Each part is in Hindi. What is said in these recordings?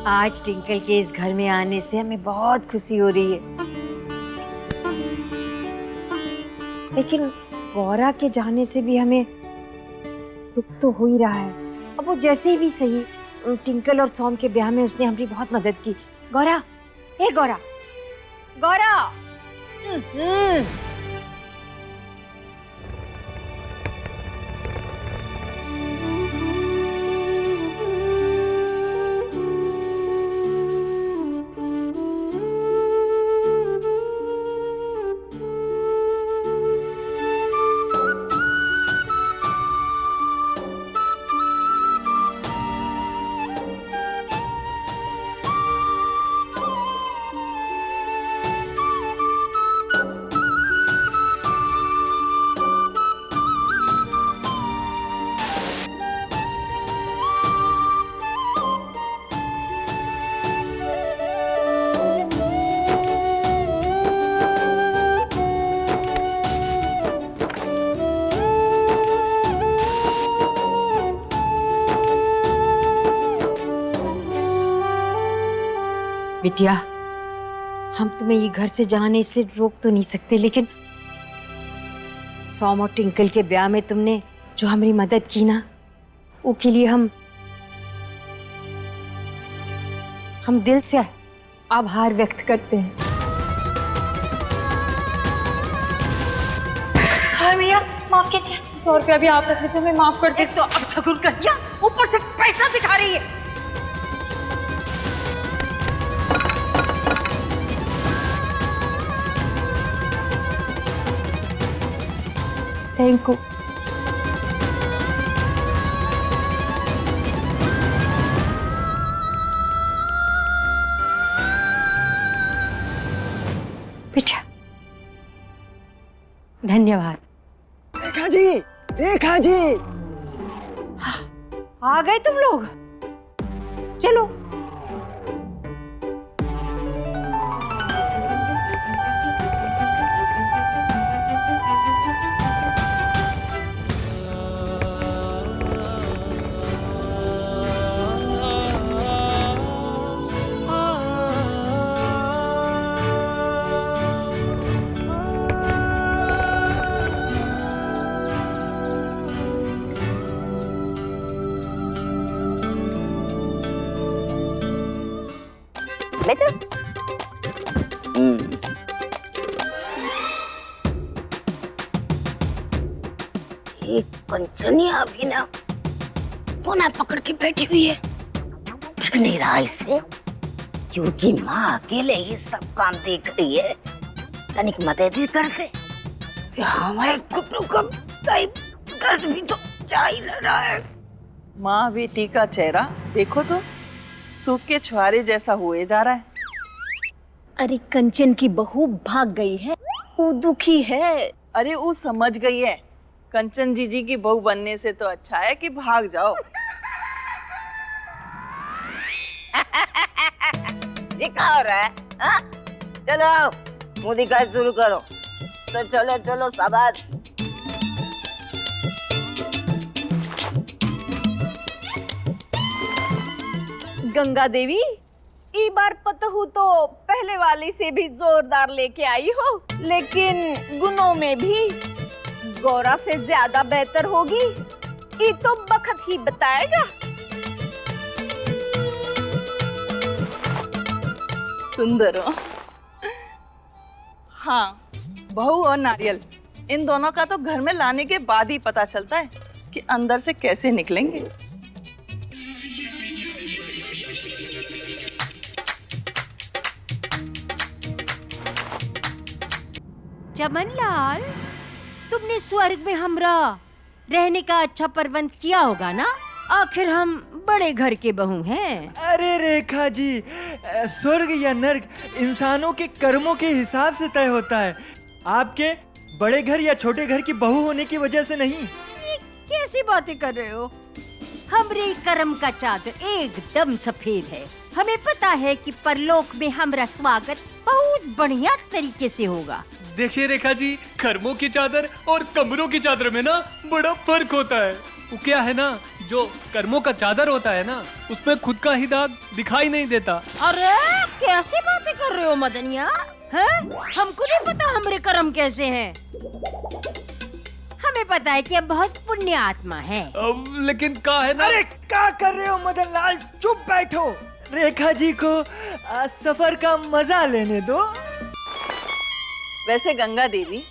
आज टिंकल के इस घर में आने से हमें बहुत खुशी हो रही है, लेकिन गौरा के जाने से भी हमें दुख तो हो ही रहा है। अब वो जैसे भी सही, टिंकल और सोम के ब्याह में उसने हमारी बहुत मदद की। गौरा, हे गौरा, गौरा। बिटिया, हम तुम्हें ये घर से जाने से रोक तो नहीं सकते, लेकिन सोम और टिंकल के ब्याह में तुमने जो हमारी मदद की ना, वो के लिए हम दिल से आभार व्यक्त करते हैं। हाय भैया, माफ कीजिए। 100 रुपया भी आप रख लीजिए, मैं माफ कर दीजिए। तो अब सगुन कर दिया, ऊपर से पैसा दिखा रही है। Thank you. बेटा, धन्यवाद। रेखा जी, रेखा जी, आ गए तुम लोग। चलो। एक कंचनिया भी ना कोना पकड़ के बैठी हुई है, दिख नहीं रहा इसे, क्योंकि माँ अकेले ये सब काम देख रही है। तनिक मदद ही कर दे, हमारे घुटनों का दर्द भी तो जा ही रहा है। माँ बेटी का चेहरा देखो तो सूख के छुहारे जैसा हुए जा रहा है। अरे कंचन की बहू भाग गई है, वो दुखी है। अरे वो समझ गई है, कंचन जीजी की बहू बनने से तो अच्छा है कि भाग जाओ। ये क्या हो रहा है? हाँ? चलो मुँह दिखाई शुरू करो। तो चलो चलो शाबाश। गंगा देवी, ई बार पतहू तो पहले वाली से भी जोरदार लेके आई हो, लेकिन गुणों में भी गौरा से ज्यादा बेहतर होगी, ये तो बखत ही बताएगा। सुंदर हो। हाँ, बहू और नारियल, इन दोनों का तो घर में लाने के बाद ही पता चलता है कि अंदर से कैसे निकलेंगे। चमनलाल, तुमने स्वर्ग में हमरा रहने का अच्छा प्रबंध किया होगा ना? आखिर हम बड़े घर के बहू हैं। अरे रेखा जी, स्वर्ग या नर्क इंसानों के कर्मों के हिसाब से तय होता है, आपके बड़े घर या छोटे घर की बहू होने की वजह से नहीं। कैसी बातें कर रहे हो? हमरे कर्म का चादर एकदम सफेद है। हमें पता है कि परलोक में हमारा स्वागत बहुत बढ़िया तरीके से होगा। देखिए रेखा जी, कर्मों की चादर और कमरों की चादर में ना बड़ा फर्क होता है। वो क्या है ना, जो कर्मों का चादर होता है ना, उसमें खुद का ही दाग दिखाई नहीं देता। अरे कैसी बातें कर रहे हो मदनिया? हैं? हमको नहीं पता हमारे कर्म कैसे हैं। हमें पता है कि अब बहुत पुण्य आत्मा है। लेकिन का है ना। अरे क्या कर रहे हो मदन लाल, चुप बैठो। रेखा जी को सफर का मजा लेने दो। वैसे गंगा देवी,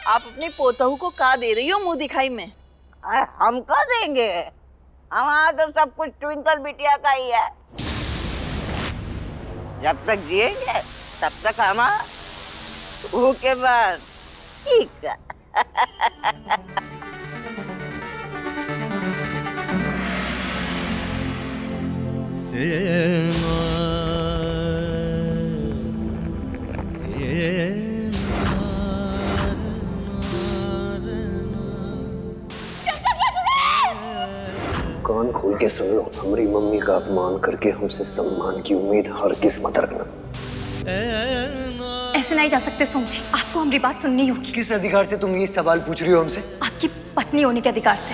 आप अपने पोतहू को का दे रही हो मुंह दिखाई में? हम का देंगे, हमारा तो सब कुछ ट्विंकल बिटिया का ही है। जब तक जिएंगे तब तक हमारा, उसके बाद ठीक है। कान खोल के सुन लो, हमारी मम्मी का अपमान करके हमसे सम्मान की उम्मीद हर किस मत रखना। ऐसे नहीं जा सकते सोम जी, आपको हमारी बात सुननी होगी। किस अधिकार से तुम ये सवाल पूछ रही हो हमसे? आपकी पत्नी होने के अधिकार से।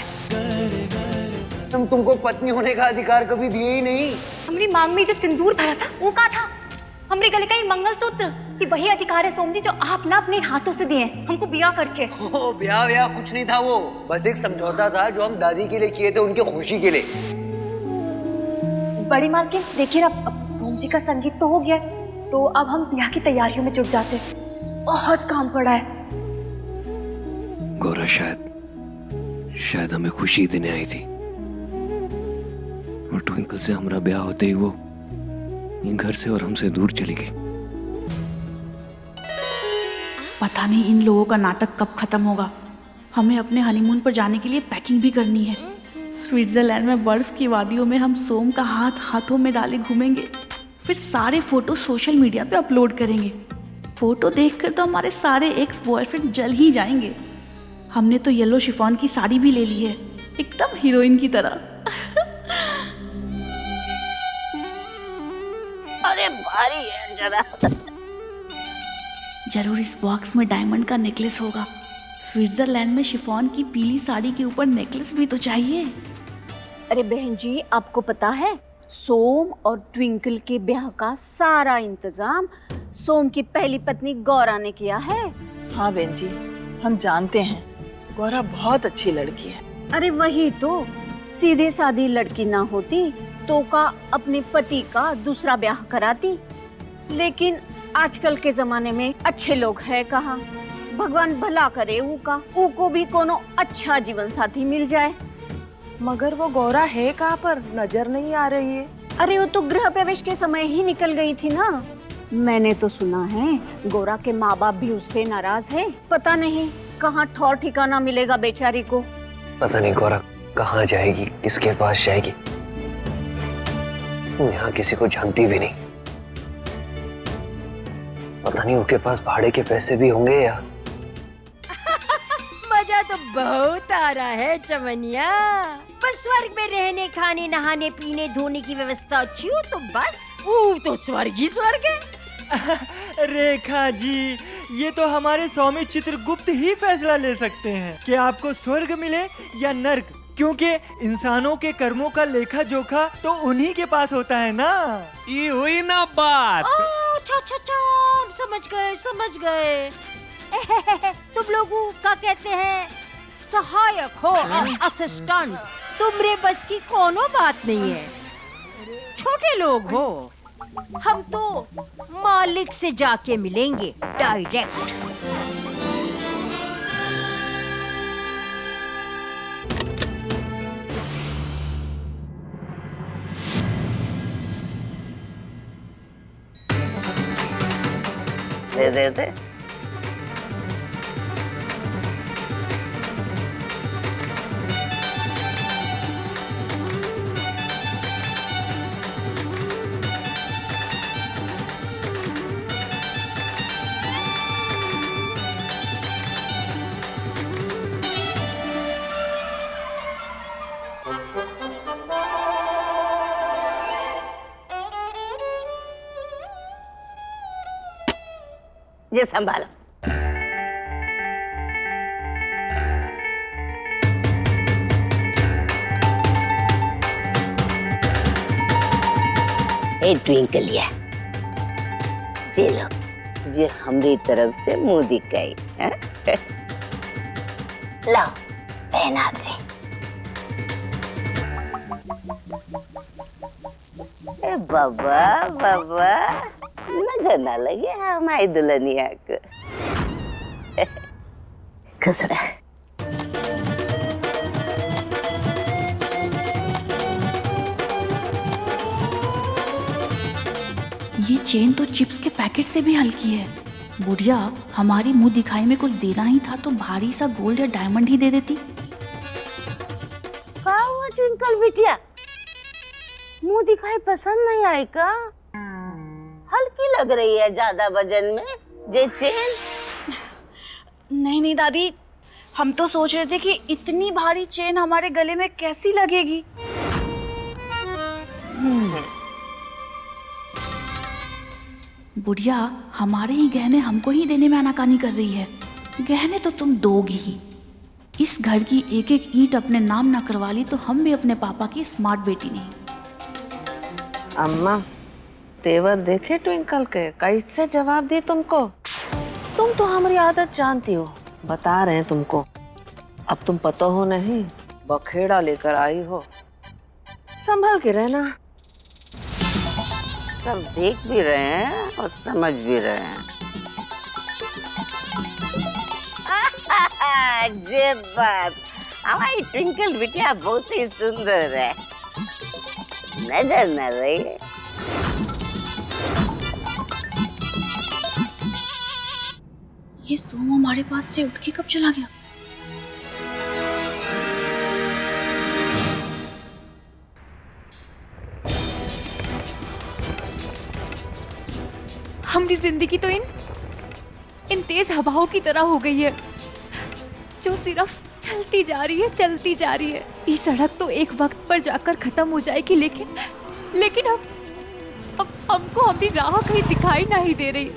हम तुमको पत्नी होने का अधिकार कभी दिए ही नहीं। हमारी मांग में जो सिंदूर भरा था वो कहाँ था? हमारे गले का ये मंगलसूत्र, ये वही अधिकार है सोम जी जो आप ना अपने हाथों से दिए हमको ब्याह करके। ओ ब्याह कुछ नहीं था, वो बस एक समझौता था जो हम दादी के लिए किए थे, उनकी खुशी के लिए। बड़ी मालकिन देखिए ना, अब सोम जी का संगीत तो हो गया, तो अब हम ब्याह की तैयारियों में जुट जाते। बहुत काम पड़ा है। गौरा शायद हमें खुशी देने आई थी, और ट्विंकल से हमारा ब्याह होते ही वो घर से और हमसे दूर चली गई। पता नहीं इन लोगों का नाटक कब खत्म होगा। हमें अपने हनीमून पर जाने के लिए पैकिंग भी करनी है। स्विट्जरलैंड में बर्फ की वादियों में हम सोम का हाथ हाथों में डाले घूमेंगे, फिर सारे फोटो सोशल मीडिया पे अपलोड करेंगे। फोटो देखकर तो हमारे सारे एक्स बॉयफ्रेंड जल ही जाएंगे। हमने तो येलो शिफॉन की साड़ी भी ले ली है, एकदम हीरोइन की तरह। अरे भारी है जरा। जरूर इस बॉक्स में डायमंड का नेकलेस होगा। स्विट्जरलैंड में शिफॉन की पीली साड़ी के ऊपर नेकलेस भी तो चाहिए। अरे बहन जी, आपको पता है सोम और ट्विंकल के ब्याह का सारा इंतजाम सोम की पहली पत्नी गौरा ने किया है। हाँ बहन जी, हम जानते हैं गौरा बहुत अच्छी लड़की है। अरे वही तो, सीधे सादी लड़की ना होती तो का अपने पति का दूसरा ब्याह कराती। लेकिन आजकल के जमाने में अच्छे लोग है कहाँ। भगवान भला करे ऊको भी कोनो अच्छा जीवन साथी मिल जाए। मगर वो गौरा है कहाँ पर, नजर नहीं आ रही है। अरे वो तो गृह प्रवेश के समय ही निकल गई थी ना। मैंने तो सुना है गौरा के माँ बाप भी उससे नाराज है। पता नहीं कहाँ ठौर ठिकाना मिलेगा बेचारी को। पता नहीं गौरा कहाँ जाएगी, किसके पास जाएगी। यहाँ किसी को जानती भी नहीं। पता नहीं उनके पास भाड़े के पैसे भी होंगे या। मजा तो बहुत आ रहा है चमनिया। बस स्वर्ग में रहने, खाने, नहाने, पीने, धोने की व्यवस्था अच्छी हो तो बस वो तो स्वर्ग ही स्वर्ग है। रेखा जी, ये तो हमारे स्वामी चित्रगुप्त ही फैसला ले सकते हैं कि आपको स्वर्ग मिले या नर्क, क्योंकि इंसानों के कर्मों का लेखा जोखा तो उन्हीं के पास होता है ना। ये हुई ना बात। समझ गए। तुम लोगों का कहते हैं सहायक हो, असिस्टेंट। तुमरे बस की कोनो बात नहीं है। छोटे लोग हो, हम तो मालिक से जाके मिलेंगे डायरेक्ट। दे। ये संभालो। ए ट्विंकलिया, जे लो जे हमरी तरफ से मुंह दिखाई। लाओ पहना दे। ए बाबा बाबा, नजर ना लगे हमारी दुल्हनिया को। खुश रह। ये चेन तो चिप्स के पैकेट से भी हल्की है। बुढ़िया हमारी मुंह दिखाई में कुछ देना ही था तो भारी सा गोल्ड या डायमंड ही दे देती। क्या हुआ ट्विंकल बिटिया, मुंह दिखाई पसंद नहीं आई का? हल्की लग रही है ज्यादा वजन में जे चेन। नहीं नहीं दादी, हम तो सोच रहे थे कि इतनी भारी चेन हमारे गले में कैसी लगेगी। बुढ़िया हमारे ही गहने हमको ही देने में आनाकानी कर रही है। गहने तो तुम दोगी ही। इस घर की एक एक ईंट अपने नाम ना करवा ली तो हम भी अपने पापा की स्मार्ट बेटी नहीं। अम्मा तेवर देखे ट्विंकल के, कैसे जवाब दी तुमको? तुम तो हमारी आदत जानती हो, बता रहे हैं तुमको। अब तुम पता हो नहीं, बखेड़ा लेकर आई हो, संभल के रहना। सब देख भी रहे हैं और समझ भी रहे हैं। जे बात, हमारी ट्विंकल बिटिया बहुत ही सुंदर है, नजर न रही। ये सोम हमारे पास से उठ के कब चला गया? हमारी जिंदगी तो इन तेज हवाओं की तरह हो गई है जो सिर्फ चलती जा रही है, चलती जा रही है। ये सड़क तो एक वक्त पर जाकर खत्म हो जाएगी, लेकिन अब हमको हमारी राह कहीं दिखाई नहीं दे रही।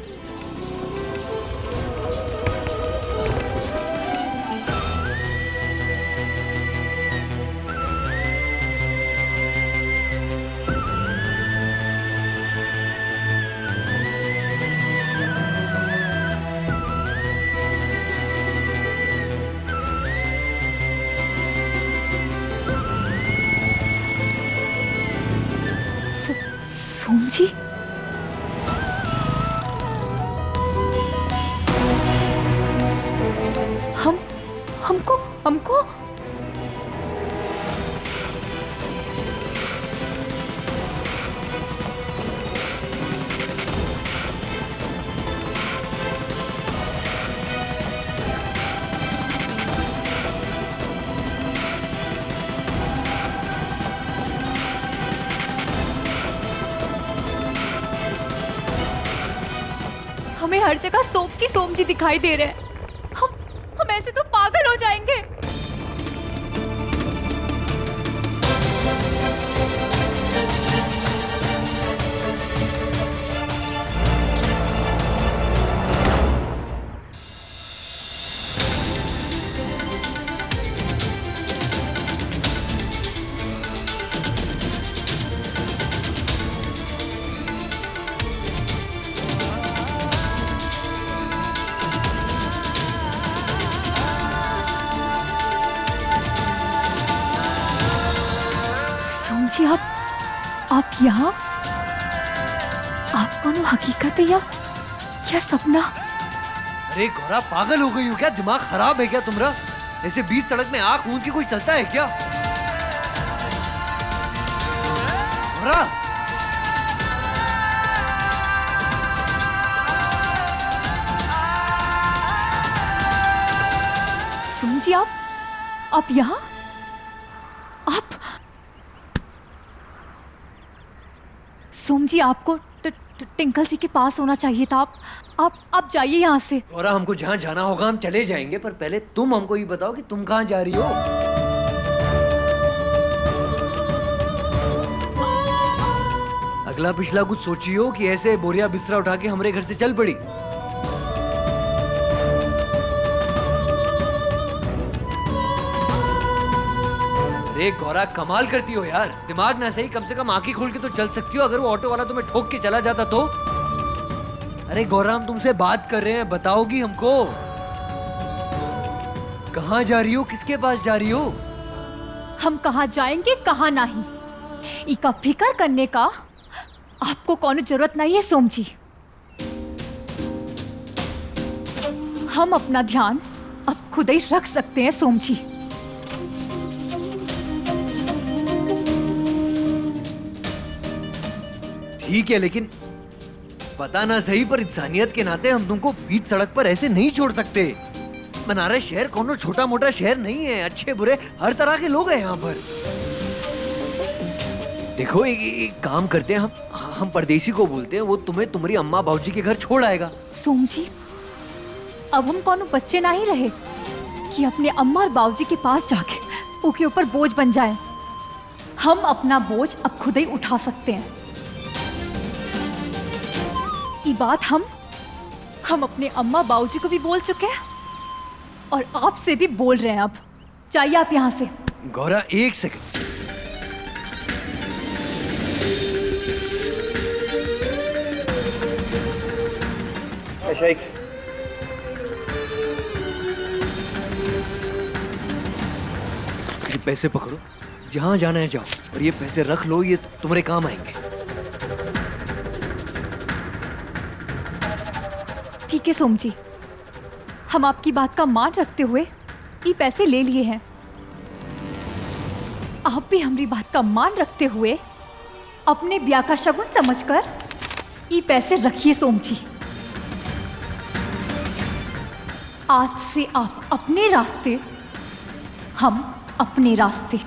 सोम जी, हमको हमें हर जगह सोम जी दिखाई दे रहे हैं। हम ऐसे तो पागल हो जाएंगे। जी आप यहाँ? आप कौन हकीकत है या सपना? अरे गौरा, पागल हो गई हो क्या? दिमाग खराब है क्या तुम्हारा? ऐसे बीच सड़क में आंख मूंद के कोई चलता है क्या? गौरा, सुन जी आप यहाँ? आप सोम जी, आपको टिंकल जी के पास होना चाहिए था। आप जाइए यहाँ से। और हमको जहाँ जाना होगा हम चले जाएंगे, पर पहले तुम हमको ये बताओ कि तुम कहाँ जा रही हो? अगला पिछला कुछ सोची हो कि ऐसे बोरिया बिस्तरा उठा के हमारे घर से चल पड़ी? अरे गौरा कमाल करती हो यार, दिमाग ना सही कम से कम आंखें खोल के तो चल सकती हो। अगर वो ऑटो वाला तुम्हें ठोक के चला जाता तो? अरे गौरा हम तुमसे बात कर रहे हैं, बताओगी हमको? कहाँ जा रही हो, किसके पास जा रही हो? हम कहाँ जाएंगे कहाँ नहीं, इका फिकर करने का आपको कौन जरूरत नहीं है सोम जी। हम अपना ध्यान अब खुद ही रख सकते हैं सोम जी। ठीक है, लेकिन पता ना सही पर इंसानियत के नाते हम तुमको बीच सड़क पर ऐसे नहीं छोड़ सकते। बनारस शहर कोनो छोटा मोटा शहर नहीं है, अच्छे बुरे हर तरह के लोग हैं यहाँ पर। देखो एक काम करते हैं, हम परदेसी को बोलते हैं, वो तुम्हें तुम्हारी अम्मा बाबूजी के घर छोड़ आएगा। सोम जी, अब हम कौन बच्चे नहीं रहे कि अपने अम्मा और बाबूजी के पास जाके उनके ऊपर बोझ बन जाएं। हम अपना बोझ अब खुद ही उठा सकते हैं। ये बात हम अपने अम्मा बाबूजी को भी बोल चुके हैं और आपसे भी बोल रहे हैं। अब जाइए आप यहाँ से। गौरा एक सेकंड, ये पैसे पकड़ो, जहां जाना है जाओ, और ये पैसे रख लो, ये तुम्हारे काम आएंगे। ठीक है सोम जी, हम आपकी बात का मान रखते हुए ये पैसे ले लिए हैं। आप भी हमारी बात का मान रखते हुए अपने ब्याह का शगुन समझकर ये पैसे रखिए सोम जी। आज से आप अपने रास्ते, हम अपने रास्ते।